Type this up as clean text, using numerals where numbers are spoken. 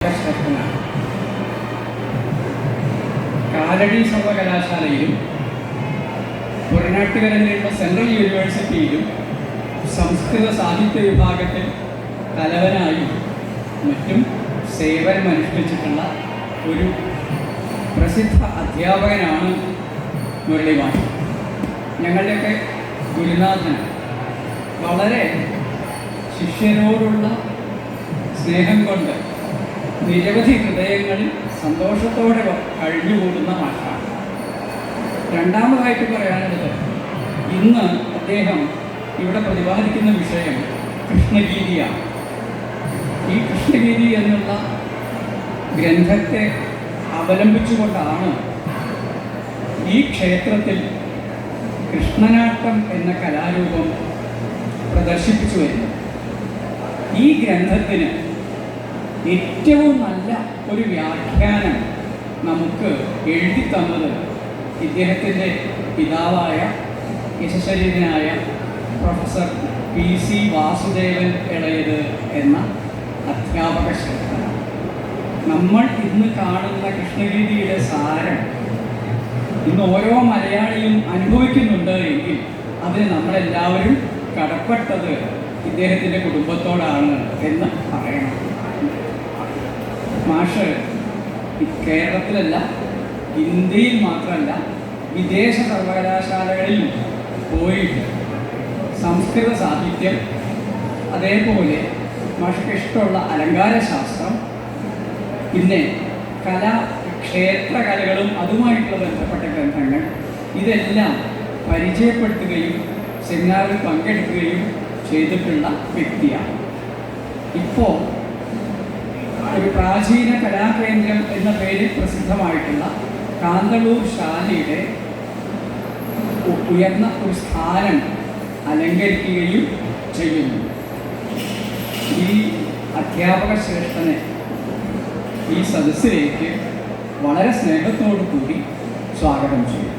ശ്രേഷ്ഠനാണ്. Kalady സർവകലാശാലയിലും പുറനാട്ടുകരയിലുള്ള central യൂണിവേഴ്സിറ്റിയിലും സംസ്കൃത സാഹിത്യ വിഭാഗത്തിൽ തലവനായും മറ്റും സേവനമനുഷ്ഠിച്ചിട്ടുള്ള ഒരു പ്രസിദ്ധ അധ്യാപകനാണ് മുരളി മാഷ്. ഞങ്ങളുടെയൊക്കെ ഗുരുനാഥൻ. വളരെ ശിഷ്യരോടുള്ള സ്നേഹം കൊണ്ട് നിരവധി ഹൃദയങ്ങളിൽ സന്തോഷത്തോടെ കഴിഞ്ഞുകൂടുന്ന മാഷാണ്. രണ്ടാമതായിട്ട് പറയാനുള്ളത്, ഇന്ന് അദ്ദേഹം ഇവിടെ പ്രതിപാദിക്കുന്ന വിഷയം കൃഷ്ണഗീതിയാണ്. ഈ കൃഷ്ണഗീതി എന്നുള്ള ഗ്രന്ഥത്തെ അവലംബിച്ചുകൊണ്ടാണ് ഈ ക്ഷേത്രത്തിൽ കൃഷ്ണനാട്ടം എന്ന കലാരൂപം പ്രദർശിപ്പിച്ചു വരുന്നത്. ഈ ഗ്രന്ഥത്തിന് ഏറ്റവും നല്ല ഒരു വ്യാഖ്യാനം നമുക്ക് എഴുതി തന്നത് ഇദ്ദേഹത്തിൻ്റെ പിതാവായ യശശരീരനായ പ്രൊഫസർ PC വാസുദേവൻ ഇളയത് എന്ന അധ്യാപക ശ്രേഷ്ഠനാണ്. നമ്മൾ ഇന്ന് കാണുന്ന കൃഷ്ണഗീതിയുടെ സാരം ഇന്ന് ഓരോ മലയാളിയും അനുഭവിക്കുന്നുണ്ട് എങ്കിൽ അതിന് നമ്മളെല്ലാവരും കടപ്പെട്ടത് ഇദ്ദേഹത്തിൻ്റെ കുടുംബത്തോടാണ് എന്ന് പറയണം. മാഷ് കേരളത്തിലല്ല, ഇന്ത്യയിൽ മാത്രമല്ല, വിദേശ സർവകലാശാലകളിൽ പോയിട്ട് സംസ്കൃത സാഹിത്യം, അതേപോലെ മാഷക്ക് ഇഷ്ടമുള്ള അലങ്കാരശാസ്ത്രം, പിന്നെ ക്ഷേത്രകലകളും അതുമായിട്ടുള്ള ബന്ധപ്പെട്ട ഗ്രന്ഥങ്ങൾ, ഇതെല്ലാം പരിചയപ്പെടുത്തുകയും സെമിനാറിൽ പങ്കെടുക്കുകയും ചെയ്തിട്ടുള്ള വ്യക്തിയാണ്. ഇപ്പോൾ ഒരു പ്രാചീന കലാകേന്ദ്രം എന്ന പേരിൽ പ്രസിദ്ധമായിട്ടുള്ള കാന്തളൂർ ശാലയുടെ ഉയർന്ന ഒരു സ്ഥാനം അലങ്കരിക്കുകയും ചെയ്യുന്നു. ഈ അധ്യാപക ശ്രേഷ്ഠനെ ഈ സദസ്സിലേക്ക് വളരെ സ്നേഹത്തോടു കൂടി സ്വാഗതം ചെയ്യും.